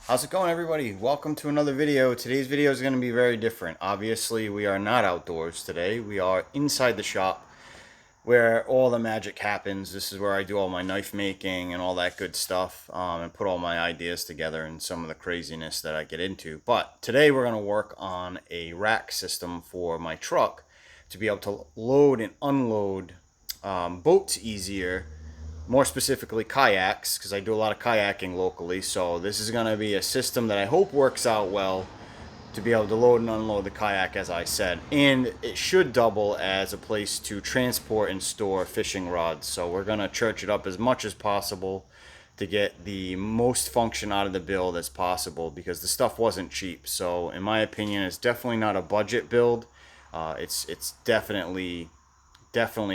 How's it going, everybody? Welcome to another video. Today's video is going to be very different. Obviously, we are not outdoors today. We are inside the shop where all the magic happens. This is where I do all my knife making and all that good stuff, and put all my ideas together and some of the craziness that I get into. But today we're going to work on a rack system for my truck to be able to load and unload boats easier, more specifically kayaks, because I do a lot of kayaking locally. So this is going to be a system that I hope works out well to be able to load and unload the kayak, as I said, and it should double as a place to transport and store fishing rods. So we're going to church it up as much as possible to get the most function out of the build as possible, because the stuff wasn't cheap. So in my opinion, it's definitely not a budget build. It's definitely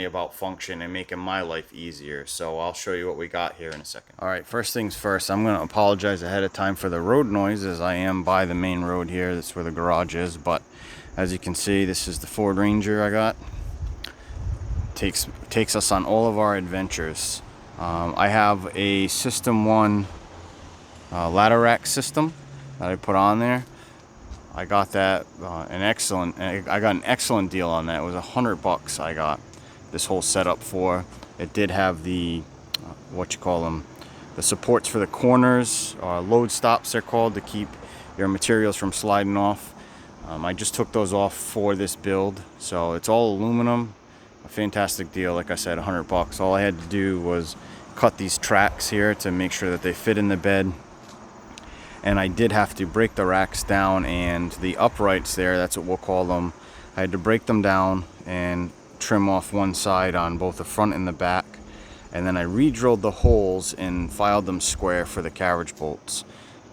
about function and making my life easier. So I'll show you what we got here in a second. All right, first things first, I'm going to apologize ahead of time for the road noise, as I am by the main road here. That's where the garage is. But as you can see, this is the Ford Ranger I got. Takes us on all of our adventures. I have a System 1 ladder rack system that I put on there. I got that I got an excellent deal on that. It was $100 I got this whole setup for. It did have the the supports for the corners, load stops they're called, to keep your materials from sliding off. I just took those off for this build, so it's all aluminum. A fantastic deal. Like I said, $100. All I had to do was cut these tracks here to make sure that they fit in the bed. And I did have to break the racks down, and the uprights there, that's what we'll call them, I had to break them down and trim off one side on both the front and the back. And then I re-drilled the holes and filed them square for the carriage bolts.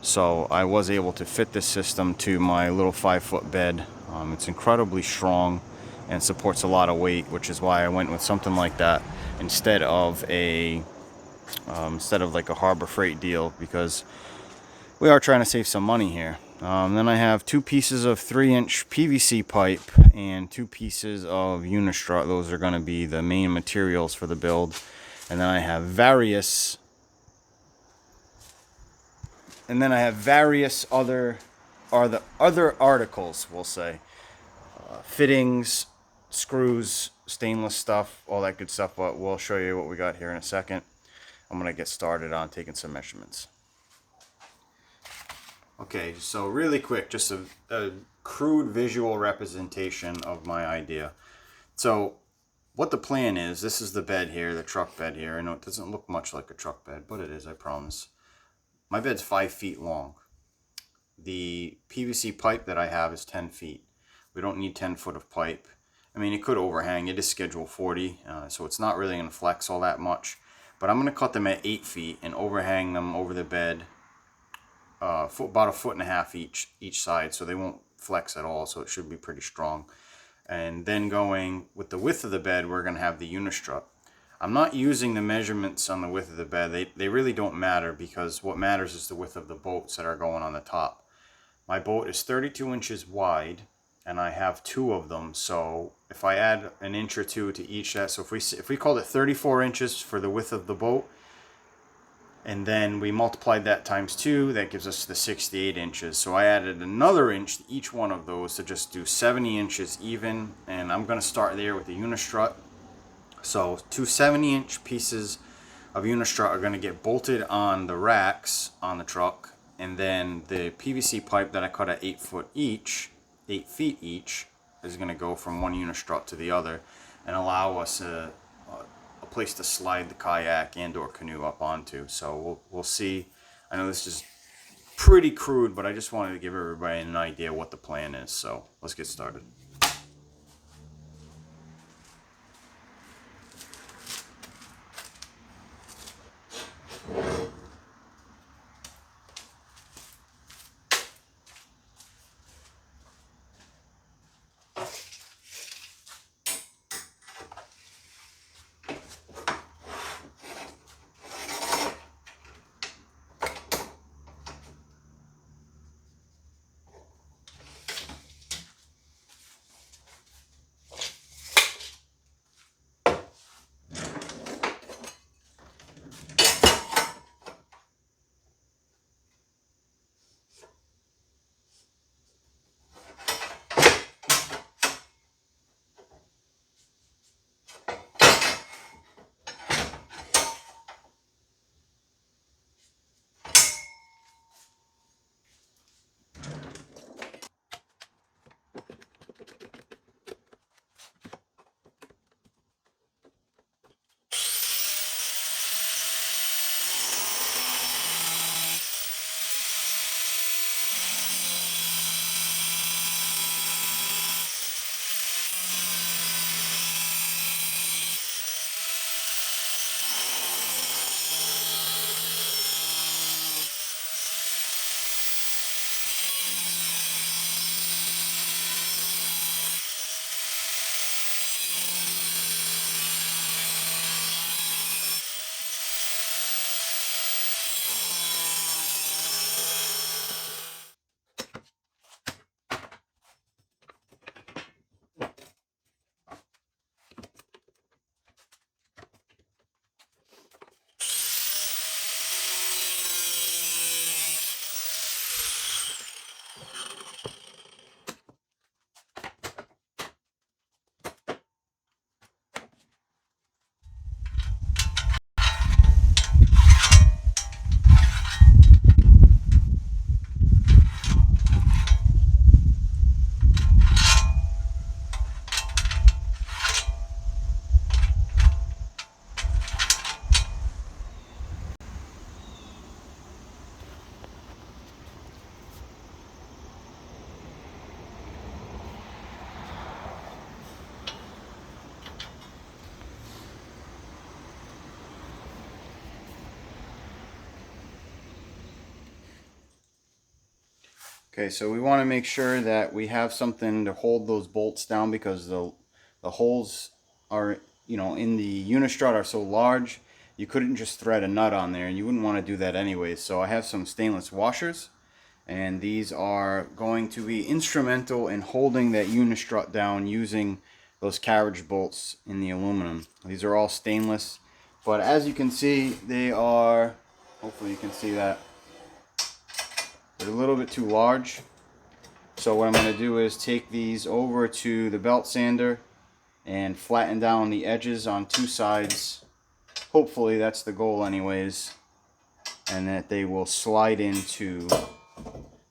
So I was able to fit this system to my little 5-foot bed. It's incredibly strong and supports a lot of weight, which is why I went with something like that instead of like a Harbor Freight deal, because we are trying to save some money here. Then I have 2 pieces of 3-inch PVC pipe and 2 pieces of unistrut. Those are going to be the main materials for the build. And then I have various other articles, we'll say, fittings, screws, stainless stuff, all that good stuff. But we'll show you what we got here in a second. I'm going to get started on taking some measurements. Okay, so really quick, just a crude visual representation of my idea. So what the plan is, this is the bed here, the truck bed here. I know it doesn't look much like a truck bed, but it is, I promise. My bed's 5 feet long. The PVC pipe that I have is 10 feet. We don't need 10 foot of pipe. I mean, it could overhang. It is schedule 40, so it's not really going to flex all that much. But I'm going to cut them at 8 feet and overhang them over the bed. About 1.5 feet each side, so they won't flex at all, so it should be pretty strong. And then going with the width of the bed, we're going to have the unistrut. I'm not using the measurements on the width of the bed. They really don't matter, because what matters is the width of the bolts that are going on the top. My boat is 32 inches wide, and I have 2 of them, so if I add an inch or 2 to each, so if we called it 34 inches for the width of the boat, and then we multiplied that times 2, that gives us the 68 inches. So I added another inch to each one of those to just do 70 inches even. And I'm going to start there with the unistrut. So 2 70-inch pieces of unistrut are going to get bolted on the racks on the truck. And then the PVC pipe that I cut at 8 feet each, is going to go from one unistrut to the other and allow us a place to slide the kayak and or canoe up onto. So we'll see. I know this is pretty crude, but I just wanted to give everybody an idea what the plan is. So let's get started. Okay, so we want to make sure that we have something to hold those bolts down, because the holes are, you know, in the unistrut are so large, you couldn't just thread a nut on there, and you wouldn't want to do that anyway. So I have some stainless washers, and these are going to be instrumental in holding that unistrut down using those carriage bolts in the aluminum. These are all stainless, but as you can see, they are, hopefully you can see that, they're a little bit too large. So what I'm going to do is take these over to the belt sander and flatten down the edges on two sides. Hopefully that's the goal anyways, and that they will slide into the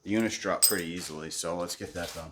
unistrut pretty easily. So let's get that done.